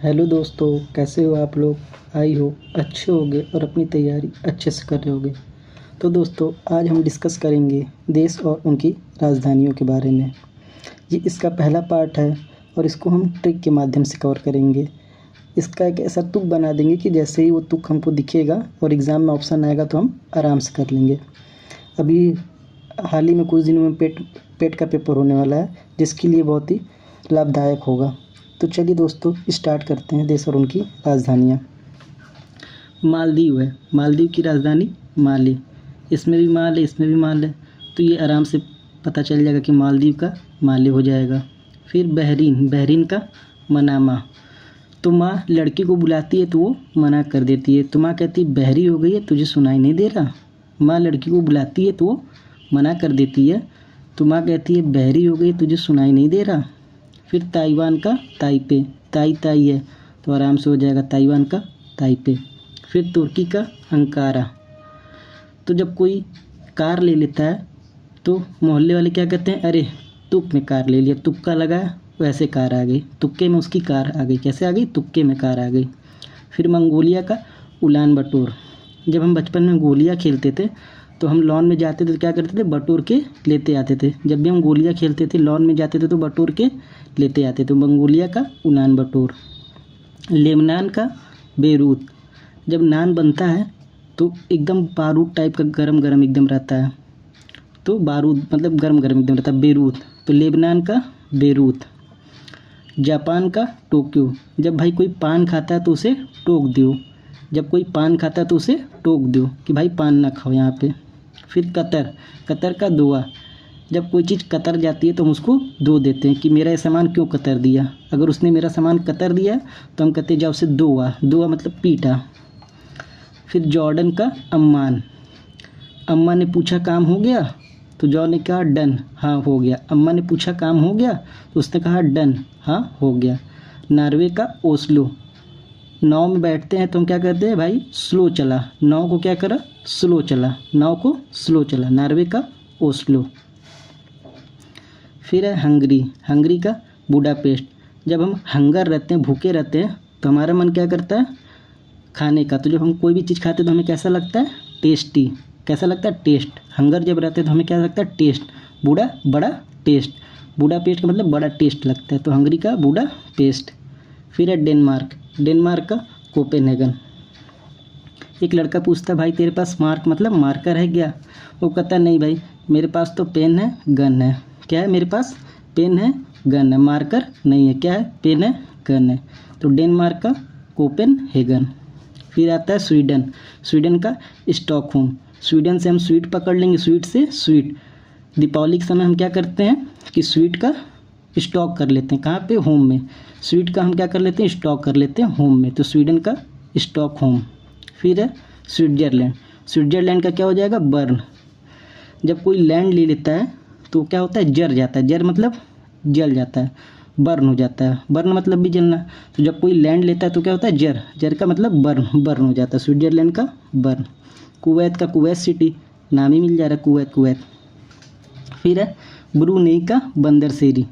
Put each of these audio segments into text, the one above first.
Hello दोस्तों, कैसे हो आप लोग। आई हो अच्छे होगे और अपनी तैयारी अच्छे से कर रहे होगे। तो दोस्तों, आज हम डिस्कस करेंगे देश और उनकी राजधानियों के बारे में। ये इसका पहला पार्ट है और इसको हम ट्रिक के माध्यम से कवर करेंगे। इसका एक ऐसा तुक बना देंगे कि जैसे ही वो तुक हमको दिखेगा और एग्ज़ाम में ऑप्शन आएगा तो हम आराम से कर लेंगे। अभी हाल ही में कुछ दिनों में पेट का पेपर होने वाला है, जिसके लिए बहुत ही लाभदायक होगा। तो चलिए दोस्तों, स्टार्ट करते हैं देश और उनकी राजधानियाँ। मालदीव है, मालदीव की राजधानी माले। इसमें भी माल है, इसमें भी माल है, तो ये आराम से पता चल जाएगा कि मालदीव का माले हो जाएगा। फिर बहरीन, बहरीन का मनामा। तो माँ लड़की को बुलाती है तो वो मना कर देती है, तो माँ कहती है बहरी हो गई है, तुझे सुनाई नहीं दे रहा। माँ लड़की को बुलाती है तो वो मना कर देती है, तो माँ कहती है बहरी हो गई, तुझे सुनाई नहीं दे रहा। फिर ताइवान का ताइपे, ताई है तो आराम से हो जाएगा ताइवान का ताइपे। फिर तुर्की का अंकारा। तो जब कोई कार ले लेता है तो मोहल्ले वाले क्या कहते हैं, अरे तुक में कार ले लिया, तुक्का लगाया वैसे कार आ गई, तुक्के में उसकी कार आ गई। कैसे आ गई? तुक्के में कार आ गई। फिर मंगोलिया का उलान बटोर। जब हम बचपन में गोलियाँ खेलते थे तो हम लॉन में जाते थे तो क्या करते थे, बटोर के लेते आते थे। जब भी हम गोलियाँ खेलते थे लॉन में जाते थे तो बटोर के लेते आते थे। मंगोलिया का उलान बटोर। लेबनान का बेरूत। जब नान बनता है तो एकदम बारूद टाइप का गरम गरम एकदम रहता है, तो बारूद मतलब गरम गरम एकदम रहता है, बेरूत। तो लेबनान का बेरूत। जापान का टोक्यो। जब भाई कोई पान खाता है तो उसे टोक दो। जब कोई पान खाता है तो उसे टोक दो कि भाई पान ना खाओ यहाँ पे। फिर कतर, कतर का दोआ। जब कोई चीज़ कतर जाती है तो हम उसको दो देते हैं कि मेरा ये सामान क्यों कतर दिया। अगर उसने मेरा सामान कतर दिया तो हम कहते हैं जाओ उसे दोआ, दोआ मतलब पीटा। फिर जॉर्डन का अम्मान। अम्मा ने पूछा काम हो गया तो जॉ ने कहा डन, हाँ हो गया। अम्मा ने पूछा काम हो गया तो उसने कहा डन, हाँ हो गया। नॉर्वे का ओस्लो। नाव में बैठते हैं तो हम क्या करते हैं, भाई स्लो चला, नाव को क्या करा, स्लो चला, नाव को स्लो चला। नॉर्वे का ओस्लो। फिर है हंगरी, हंगरी का बुडापेस्ट। जब हम हंगर रहते हैं, भूखे रहते हैं, तो हमारा मन क्या करता है, खाने का। तो जब हम कोई भी चीज़ खाते हैं तो हमें कैसा लगता है, टेस्टी। कैसा लगता है, टेस्ट। हंगर जब रहते हैं तो हमें क्या लगता है, टेस्ट। बूढ़ा बड़ा टेस्ट, बूढ़ा पेस्ट का मतलब बड़ा टेस्ट लगता है, तो हंगरी का बूढ़ा पेस्ट। फिर है डेनमार्क, डेनमार्क का कोपेनहेगन। एक लड़का पूछता भाई तेरे पास मार्क मतलब मार्कर है क्या। वो कहता नहीं भाई, मेरे पास तो पेन है गन है। क्या है मेरे पास, पेन है गन है, मार्कर नहीं है। क्या है, पेन है गन है। तो डेनमार्क का कोपेनहेगन। फिर आता है स्वीडन, स्वीडन का स्टॉकहोम। स्वीडन से हम स्वीट पकड़ लेंगे, स्वीट से स्वीट। दीपावली के समय हम क्या करते हैं कि स्वीट का स्टॉक कर लेते हैं, कहाँ पे, होम में। स्वीट का हम क्या कर लेते हैं, स्टॉक कर लेते हैं होम में। तो स्वीडन का स्टॉकहोम। फिर है स्विट्जरलैंड, स्विट्जरलैंड का क्या हो जाएगा, बर्न। जब कोई लैंड ले लेता है तो क्या होता है, जर जाता है। जर मतलब जल जाता है, बर्न हो जाता है। बर्न मतलब भी जलना। तो जब कोई लैंड लेता है तो क्या होता है, जर, जर का मतलब बर्न, बर्न हो जाता है। स्विट्जरलैंड का बर्न। कुवैत का कुवैत सिटी, नाम ही मिल जा रहा है, कुवैत कुवैत। फिर है ब्रूनेई का बंदरसेरी।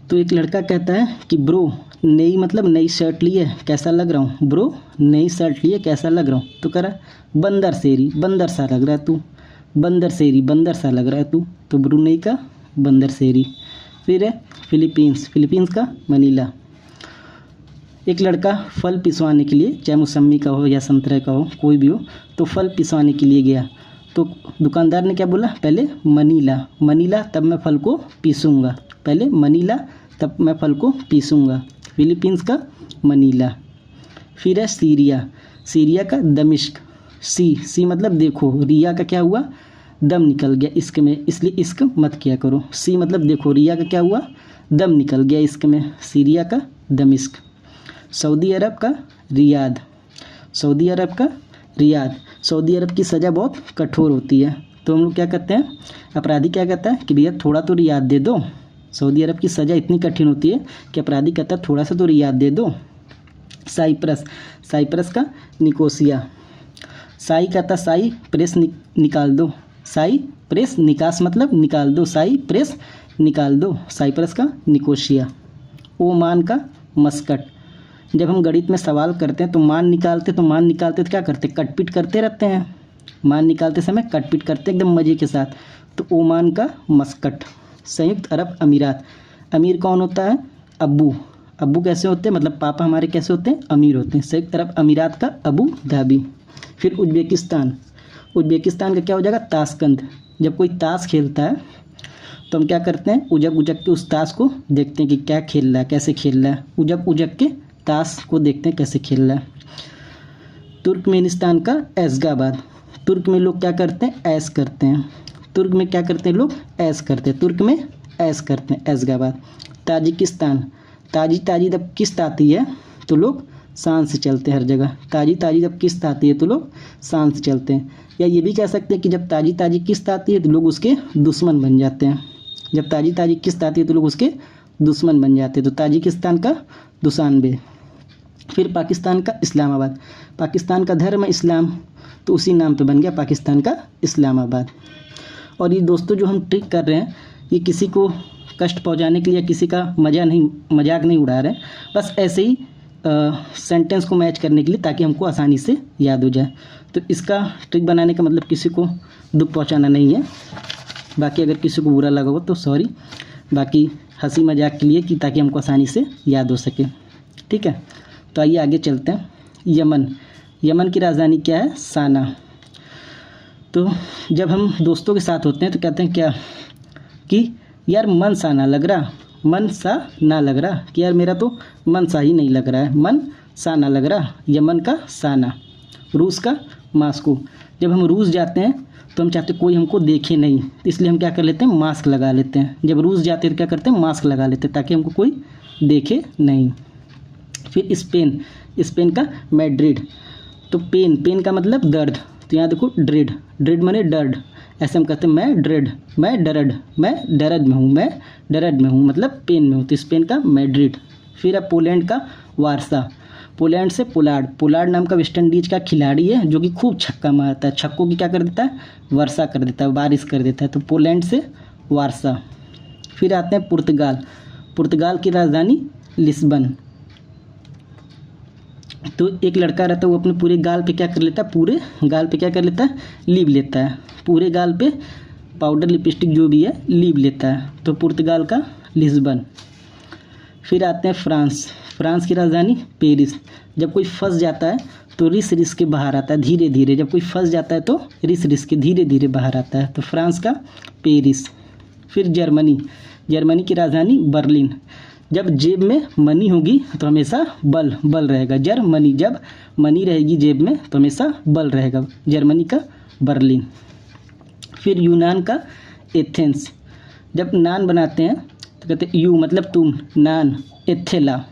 तो एक लड़का कहता है कि ब्रो नई मतलब नई शर्ट ली है, कैसा लग रहा हूँ। ब्रो नई शर्ट ली है, कैसा लग रहा हूँ। तो कह रहा बंदरसेरी, बंदर सा लग रहा है तू। बंदरसेरी, बंदर सा लग रहा है तू। तो ब्रूनेई का बंदरसेरी। फिर है फिलीपींस, फिलीपींस का मनीला। एक लड़का फल पिसवाने के लिए, चाहे मौसम्मी का हो या संतरे का हो, कोई भी हो, तो फल पिसवाने के लिए गया। तो दुकानदार ने क्या बोला, पहले मनीला, मनीला तब मैं फल को पीसूँगा। पहले मनीला तब मैं फल को पीसूँगा। फिलीपींस का मनीला। फिर है सीरिया, सीरिया का दमिश्क। सी मतलब देखो, रिया का क्या हुआ, दम निकल गया इश्क में, इसलिए इश्क मत किया करो। सी मतलब देखो, रिया का क्या हुआ, दम निकल गया इश्क में। सीरिया का दमिश्क। सऊदी अरब का रियाद, सऊदी अरब का रियाद। सऊदी अरब की सज़ा बहुत कठोर होती है, तो हम लोग क्या कहते हैं, अपराधी क्या कहता है कि भैया थोड़ा तो रियाद दे दो। सऊदी अरब की सज़ा इतनी कठिन होती है कि अपराधी कहता है थोड़ा सा तो रियाद दे दो। साइप्रस, साइप्रस का निकोसिया। साई कहता साई प्रेस निकाल दो। साई प्रेस, निकास मतलब निकाल दो, साई प्रेस निकाल दो। साइप्रस का निकोसिया। ओमान का मस्कट, जब हम गणित में सवाल करते हैं तो मान निकालते तो क्या करते, कटपीट करते रहते हैं। मान निकालते समय कटपीट करते एकदम मज़े के साथ। तो ओमान का मस्कट, संयुक्त अरब अमीरात, अमीर कौन होता है, अब्बू। अब्बू कैसे होते हैं, मतलब पापा हमारे कैसे होते हैं, अमीर होते हैं। संयुक्त अरब अमीरात का अबू धाबी। फिर उज्बेकिस्तान, उज्बेकिस्तान का क्या हो जाएगा, ताशकंद। जब कोई ताश खेलता है तो हम क्या करते हैं, उजक उजक के उस ताश को देखते हैं कि क्या खेल रहा है, कैसे खेल रहा है, उजक उजक के ताश को देखते हैं कैसे खेल रहा है। तुर्कमेनिस्तान का ऐशगाबाद, तुर्क में लोग क्या करते हैं, ऐश करते हैं। तुर्क में क्या करते हैं लोग, ऐश करते हैं, तुर्क में ऐश करते हैं, ऐशगाबाद। ताजिकिस्तान, ताजी ताजी जब किस्त आती है तो लोग शान से चलते हैं हर जगह। ताजी ताजी जब किस्त आती है तो लोग शान से चलते हैं। या ये भी कह सकते हैं कि जब ताजी ताजी किस्त आती है तो लोग उसके दुश्मन बन जाते हैं। जब ताजी ताजी किस्त आती है तो लोग उसके दुश्मन बन जाते हैं। तो ताजिकिस्तान का दुशानबे। फिर पाकिस्तान का इस्लामाबाद, पाकिस्तान का धर्म है इस्लाम, तो उसी नाम पे बन गया पाकिस्तान का इस्लामाबाद। और ये दोस्तों जो हम ट्रिक कर रहे हैं ये किसी को कष्ट पहुंचाने के लिए, किसी का मजाक नहीं उड़ा रहे हैं, बस ऐसे ही सेंटेंस को मैच करने के लिए, ताकि हमको आसानी से याद हो जाए। तो इसका ट्रिक बनाने का मतलब किसी को दुख पहुंचाना नहीं है। बाकी अगर किसी को बुरा लगा हो तो सॉरी, बाकी हंसी मजाक के लिए कि ताकि हमको आसानी से याद हो सके। ठीक है, तो आइए आगे चलते हैं। यमन, यमन की राजधानी क्या है, साना। तो जब हम दोस्तों के साथ होते हैं तो कहते हैं क्या कि यार मन सा ना लग रहा, मन सा ना लग रहा, कि यार मेरा तो मन सा ही नहीं लग रहा है, मन सा ना लग रहा। यमन का साना। रूस का मास्को, जब हम रूस जाते हैं तो हम चाहते कोई हमको देखे नहीं, तो इसलिए हम क्या कर लेते हैं, मास्क लगा लेते हैं। जब रूस जाते हैं तो क्या करते हैं, मास्क लगा लेते हैं ताकि हमको कोई देखे नहीं। फिर स्पेन, स्पेन का मैड्रिड। तो पेन का मतलब दर्द, तो यहाँ देखो ड्रेड, ड्रेड माने डर्ड, ऐसे हम कहते हैं मैं ड्रेड, मैं डरड, मैं डरद में हूँ, मैं डरड में हूँ, मतलब पेन में हूँ। तो स्पेन का मैड्रिड। फिर है पोलैंड का वारसा। पोलैंड से पोलार्ड, पोलार्ड नाम का वेस्ट इंडीज का खिलाड़ी है जो कि खूब छक्का मारता है, छक्कों की क्या कर देता है, वर्षा कर देता है, बारिश कर देता है। तो पोलैंड से वारसा। फिर आते हैं पुर्तगाल, पुर्तगाल की राजधानी लिस्बन। तो एक लड़का रहता है वो अपने पूरे गाल पे क्या कर लेता है, पूरे गाल पे क्या कर लेता है, लीप लेता है, पूरे गाल पे पाउडर लिपस्टिक जो भी है लीप लेता है। तो पुर्तगाल का लिस्बन। फिर आते हैं फ्रांस, फ्रांस की राजधानी पेरिस। जब कोई फंस जाता है तो रिस रिस के बाहर आता है धीरे धीरे, जब कोई फंस जाता है तो रिस रिस के धीरे धीरे बाहर आता है। तो फ्रांस का पेरिस। फिर जर्मनी, जर्मनी की राजधानी बर्लिन। जब जेब में मनी होगी तो हमेशा बल रहेगा, जर्मनी। जब मनी रहेगी जेब में तो हमेशा बल रहेगा, जर्मनी का बर्लिन। फिर यूनान का एथेंस। जब नान बनाते हैं तो कहते हैं यू मतलब तुम, नान, एथेला,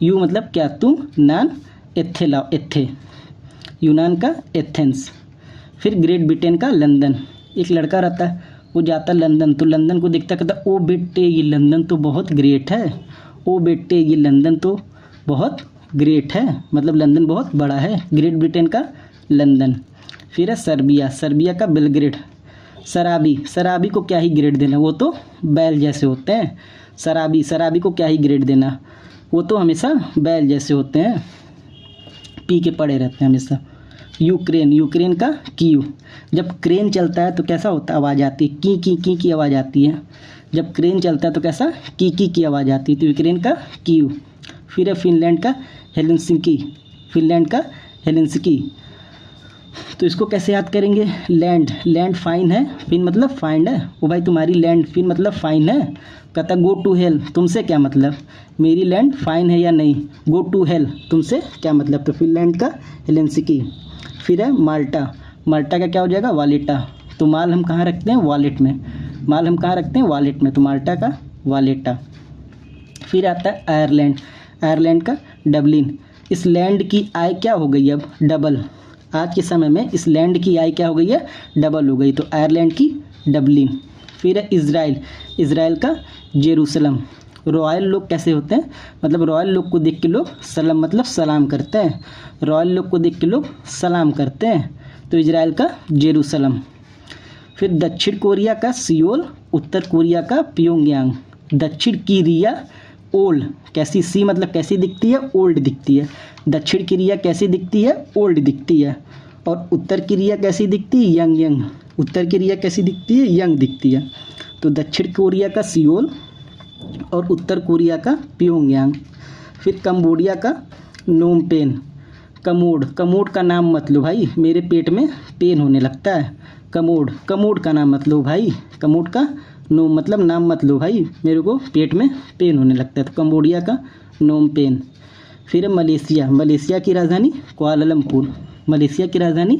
यू मतलब क्या, तुम, नान, एथेला, एथे, यूनान का एथेंस। फिर ग्रेट ब्रिटेन का लंदन। एक लड़का रहता है वो जाता है लंदन, तो लंदन को देखता कहता ओ बेटे ये लंदन तो बहुत ग्रेट है, ओ बेटे ये लंदन तो बहुत ग्रेट है, मतलब लंदन बहुत बड़ा है, ग्रेट ब्रिटेन का लंदन। फिर है सर्बिया, सर्बिया का बेलग्रेड। शराबी, शराबी को क्या ही ग्रेड देना, वो तो बैल जैसे होते हैं। शराबी, शराबी को क्या ही ग्रेड देना, वो तो हमेशा बैल जैसे होते हैं, पी के पड़े रहते हैं हमेशा। यूक्रेन, यूक्रेन का कीव। जब क्रेन चलता है तो कैसा होता है, आवाज़ आती है, की की आवाज़ आती है। जब क्रेन चलता है तो कैसा, की आवाज़ आती है। तो यूक्रेन का कीव। फिर है फिनलैंड का हेलसिंकी, फिनलैंड का हेलसिंकी। तो इसको कैसे याद करेंगे, लैंड, लैंड फाइन है, फिन मतलब फाइंड है, ओ भाई तुम्हारी लैंड फिन मतलब फाइन है। कहता गो टू हेल, तुमसे क्या मतलब, मेरी लैंड फाइन है या नहीं, गो टू हेल, तुमसे क्या मतलब। तो फिनलैंड का हेलसिंकी। फिर है माल्टा, माल्टा का क्या हो जाएगा, वालेटा। तो माल हम कहाँ रखते हैं, वॉलेट में, माल हम कहाँ रखते हैं, वॉलेट में, तो माल्टा का वालेटा। फिर आता है आयरलैंड, आयरलैंड का डबलिन। इस लैंड की आय क्या हो गई अब, डबल। आज के समय में इस लैंड की आय क्या हो गई है, डबल हो गई, तो आयरलैंड की डबलिन। फिर है इज़राइल, इज़राइल का जेरूसलम। रॉयल लोग कैसे होते हैं, मतलब रॉयल लोग को देख के लोग सलाम मतलब सलाम करते हैं, रॉयल लोग को देख के लोग सलाम करते हैं। तो इज़राइल का जेरूसलम। फिर दक्षिण कोरिया का सियोल, उत्तर कोरिया का प्योंगयांग। दक्षिण कोरिया, ओल्ड, कैसी, सी मतलब कैसी दिखती है, ओल्ड दिखती है। दक्षिण क्रिया कैसी दिखती है, ओल्ड दिखती है। और उत्तर क्रिया कैसी दिखती है, यंग यंग। उत्तर क्रिया कैसी दिखती है, यंग दिखती है। तो दक्षिण कोरिया का सियोल और उत्तर कोरिया का प्योंगयांग। फिर कंबोडिया का नोम पेन। कमोड, कमोड का नाम मत लो भाई, मेरे पेट में पेन होने लगता है। कमोड, कमोड का नाम मत लो भाई, कमोड का नोम मतलब नाम मत लो भाई, मेरे को पेट में पेन होने लगता है। तो कंबोडिया का नोम पेन। फिर मलेशिया, मलेशिया की राजधानी कुआलालंपुर। मलेशिया की राजधानी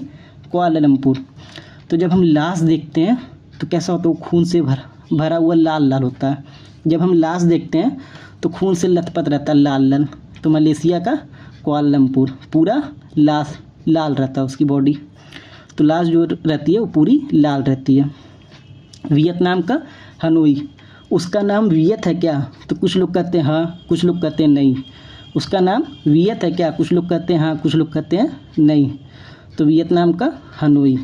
कुआलालंपुर। तो जब हम लाश देखते हैं तो कैसा होता है, वो खून से भरा हुआ लाल लाल होता है। जब हम लाश देखते हैं तो खून से लथपथ रहता है, लाल लाल। तो मलेशिया का कुआलालंपुर पूरा लाश लाल रहता है उसकी बॉडी। तो लाश जो रहती है वो पूरी लाल रहती है। वियतनाम का हनोई, उसका नाम वियत है क्या, तो कुछ लोग कहते हैं हाँ, कुछ लोग कहते हैं नहीं। उसका नाम वियत है क्या, कुछ लोग कहते हैं हाँ, कुछ लोग कहते हैं नहीं। तो वियतनाम का हनोई।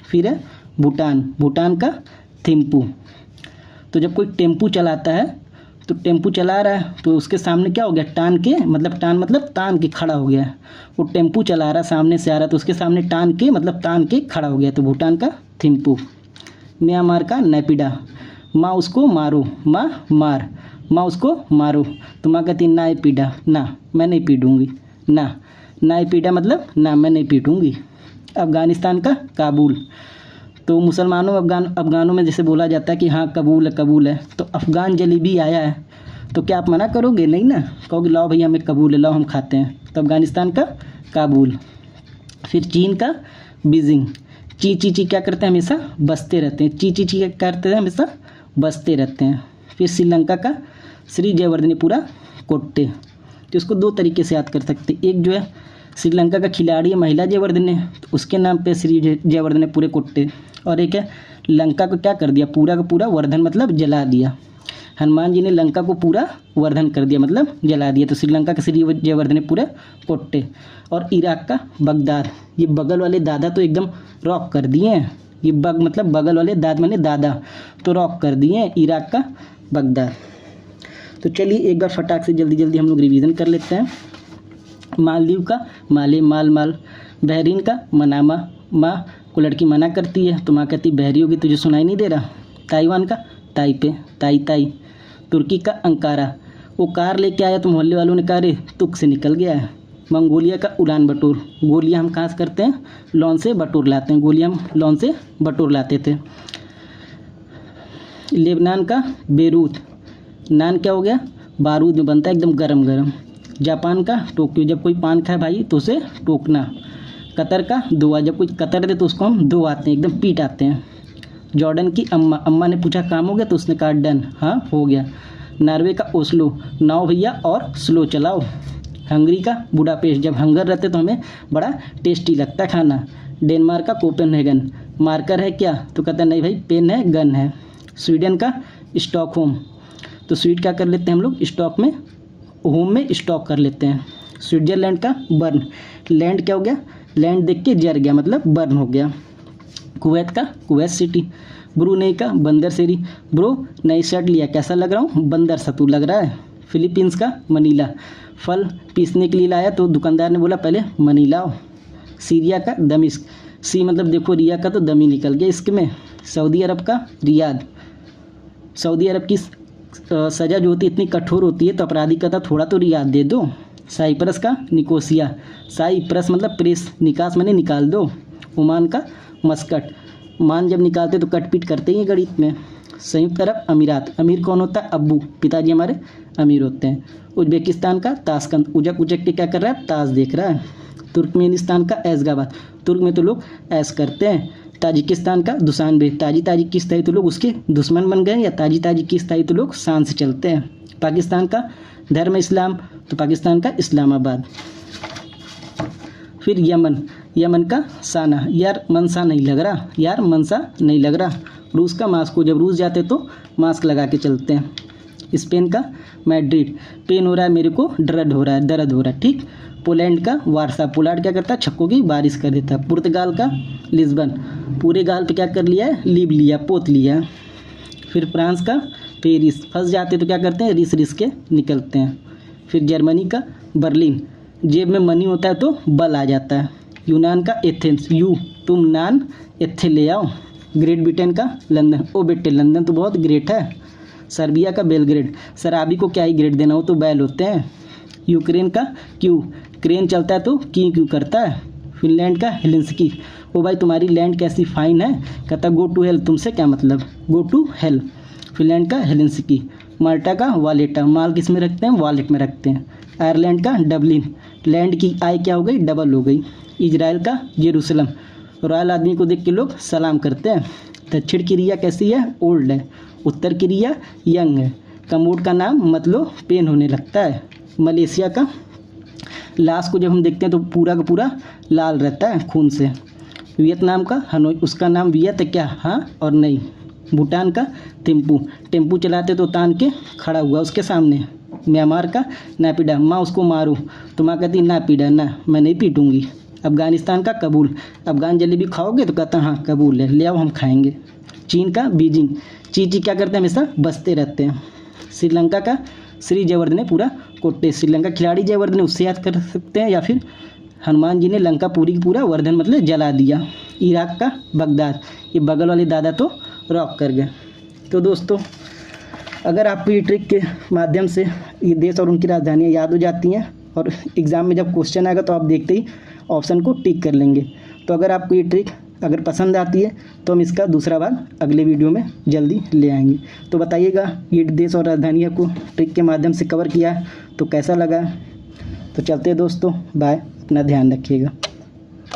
फिर है भूटान, भूटान का थिम्पू। तो जब कोई टेम्पू चलाता है, तो टेम्पू चला रहा है तो उसके सामने क्या हो गया, टान के मतलब तान के खड़ा हो गया है। वो टेम्पू चला रहा है, सामने से आ रहा है तो उसके सामने तान के खड़ा हो गया। तो भूटान का थिम्पू। म्यांमार का नैपिडा। माँ उसको मारो, माँ मार, माँ उसको मारो। तो माँ कहती ना पीड़ा, ना मैं नहीं पीटूँगी, ना पीड़ा मतलब ना मैं नहीं पीटूँगी। अफ़गानिस्तान का काबुल। तो मुसलमानों अफ़गानों में जैसे बोला जाता है कि हाँ कबूल है, कबूल है। तो अफ़गान जलेबी आया है तो क्या आप मना करोगे, नहीं ना, कहोगे लाओ भैया हमें कबूल है, लाओ हम खाते हैं। तो अफ़गानिस्तान का काबुल। फिर चीन का बीजिंग। ची ची ची क्या करते हैं, हमेशा बसते रहते हैं। ची ची ची क्या करते हैं, हमेशा बसते रहते हैं। फिर श्रीलंका का श्री जयवर्धनेपुरा कोट्टे। तो इसको दो तरीके से याद कर सकते हैं। एक जो है श्रीलंका का खिलाड़ी है महिला जयवर्धने, तो उसके नाम पे श्री जयवर्धनेपुरे कोट्टे। और एक है लंका को क्या कर दिया, पूरा का पूरा वर्धन मतलब जला दिया। हनुमान जी ने लंका को पूरा वर्धन कर दिया मतलब जला दिया। तो श्रीलंका का श्री जयवर्धनेपुरा कोट्टे। और इराक का बगदाद। ये बगल वाले दादा तो एकदम रॉक कर दिए हैं। ये मतलब बगल वाले दाद माने दादा तो रॉक कर दिए हैं, इराक का बगदाद। तो चलिए एक बार फटाक से जल्दी जल्दी हम लोग रिवीजन कर लेते हैं। मालदीव का माले माल माल। बहरीन का मनामा, माँ को लड़की मना करती है तो माँ कहती बहरी होगी तुझे सुनाई नहीं दे रहा। ताइवान का ताइपे, ताई ताई। तुर्की का अंकारा, वो कार लेके आया तो मोहल्ले वालों ने कहा रे तुक से निकल गया है। मंगोलिया का उलान बटोर। गोलियां हम कहाँ से करते हैं, लॉन से बटोर लाते हैं, गोलियां हम लॉन से बटोर लाते थे। लेबनान का बेरूत। नान क्या हो गया, बारूद में बनता है एकदम गरम गरम। जापान का टोक्यो, जब कोई पान खाए भाई तो उसे टोकना। कतर का दुआ, जब कोई कतर दे तो उसको हम दो आते हैं, एकदम पीट आते हैं। जॉर्डन की अम्मा, अम्मा ने पूछा काम हो गया तो उसने कहा डन, हाँ हो गया। नॉर्वे का ओस्लो, नाव भैया और स्लो चलाओ। हंगरी का बुडापेस्ट, जब हंगर रहते तो हमें बड़ा टेस्टी लगता है खाना। डेनमार्क का कोपेनहेगन, मार्कर है क्या, तो कहता नहीं भाई पेन है गन है। स्वीडन का स्टॉकहोम, तो स्वीड क्या कर लेते हैं हम लोग, स्टॉक में होम में स्टॉक कर लेते हैं। स्विट्जरलैंड का बर्न, लैंड क्या हो गया, लैंड देख के जर गया मतलब बर्न हो गया। कुवैत का कुवैत सिटी। ब्रुनेई का बंदर सेरी, ब्रो नई शर्ट लिया कैसा लग रहा हूँ, बंदर सा तू लग रहा है। फिलीपींस का मनीला, फल पीसने के लिए लाया तो दुकानदार ने बोला पहले मनी लाओ। सीरिया का दमिश्क, सी मतलब देखो रिया का तो दमी निकल गया इसके में। सऊदी अरब का रियाद, सऊदी अरब की सज़ा जो होती है इतनी कठोर होती है तो अपराधी कहता थोड़ा तो रियाद दे दो। साइप्रस का निकोसिया, साइप्रस मतलब प्रेस, निकास मैंने निकाल दो। ओमान का मस्कट, मान जब निकालते तो कट पीट करते ही गणित में। संयुक्त अरब अमीरात, अमीर कौन होता है, अब्बू, पिताजी हमारे अमीर होते हैं। उज्बेकिस्तान का ताशकंद, उजक उजक के क्या कर रहा है, ताश देख रहा है। तुर्कमेनिस्तान का ऐशगाबाद, तुर्क में तो लोग ऐश करते हैं। ताजिकिस्तान का दुशानबे, ताजी ताजी किस ताई तो लोग उसके दुश्मन बन गए, या ताजी ताजी किस ताई तो लोग शान से चलते हैं। पाकिस्तान का धर्म इस्लाम, तो पाकिस्तान का इस्लामाबाद। फिर यमन, यमन का साना, यार मनसा नहीं लग रहा, यार मनसा नहीं लग रहा। रूस का मास्को, जब रूस जाते तो मास्क लगा के चलते हैं। स्पेन का मैड्रिड, पेन हो रहा है मेरे को, दर्द हो रहा है, ठीक। पोलैंड का वारसा, पोलैंड क्या करता है, छक्कों की बारिश कर देता है। पुर्तगाल का लिस्बन, पूरे गाल पे क्या कर लिया है, लीब लिया, पोत लिया। फिर फ्रांस का पेरिस, फंस जाते तो क्या करते हैं, रिस रिस के निकलते हैं। फिर जर्मनी का बर्लिन, जेब में मनी होता है तो बल आ जाता है। यूनान का एथेंस, यू तुम नान एथे ले आओ। ग्रेट ब्रिटेन का लंदन, ओ बेटे लंदन तो बहुत ग्रेट है। सर्बिया का बेलग्रेड, शराबी को क्या ही ग्रेड देना, वो तो बैल होते हैं। यूक्रेन का क्यू, क्रेन चलता है तो क्यों करता है। फिनलैंड का हेलेंस्की, ओ भाई तुम्हारी लैंड कैसी फाइन है, कहता गो टू हेल, तुमसे क्या मतलब, गो टू हेल। फिनलैंड का हेलेंस्की। माल्टा का वालेटा, माल किस में रखते हैं, वॉलेट में रखते हैं। आयरलैंड का डबलिन, लैंड की आई क्या हो गई, डबल हो गई। इजराइल का जेरूसलम, रॉयल आदमी को देख के लोग सलाम करते हैं। दक्षिण की रिया कैसी है, ओल्ड है। उत्तर की रिया यंग है। कमोड का नाम मतलब पेन होने लगता है। मलेशिया का लाश को जब हम देखते हैं तो पूरा का पूरा लाल रहता है खून से। वियतनाम का हनोई, उसका नाम वियत है क्या, हाँ और नहीं। भूटान का टेम्पू, टेम्पू चलाते तो तान के खड़ा हुआ उसके सामने। म्यांमार का नापीडा, माँ उसको मारो, तो माँ कहती ना पीड़ा ना, मैं नहीं पीटूंगी। अफगानिस्तान का कबूल, अफगान जलेबी खाओगे तो कहता हाँ कबूल है, ले आओ हम खाएंगे। चीन का बीजिंग, ची क्या करते हैं, हमेशा बसते रहते हैं। श्रीलंका का श्री जयवर्धने पूरा कोट्टे, श्रीलंका खिलाड़ी जयवर्धने उससे याद कर सकते हैं, या फिर हनुमान जी ने लंका पूरी की पूरा वर्धन मतलब जला दिया। इराक का बगदाद, ये बगल वाले दादा तो रॉक कर गए। तो दोस्तों अगर आपको ये ट्रिक के माध्यम से ये देश और उनकी राजधानियाँ याद हो जाती हैं और एग्ज़ाम में जब क्वेश्चन आएगा तो आप देखते ही ऑप्शन को टिक कर लेंगे। तो अगर आपको ये ट्रिक अगर पसंद आती है तो हम इसका दूसरा भाग अगले वीडियो में जल्दी ले आएंगे। तो बताइएगा ये देश और राजधानियों को ट्रिक के माध्यम से कवर किया है तो कैसा लगा। तो चलते हैं दोस्तों, बाय, अपना ध्यान रखिएगा।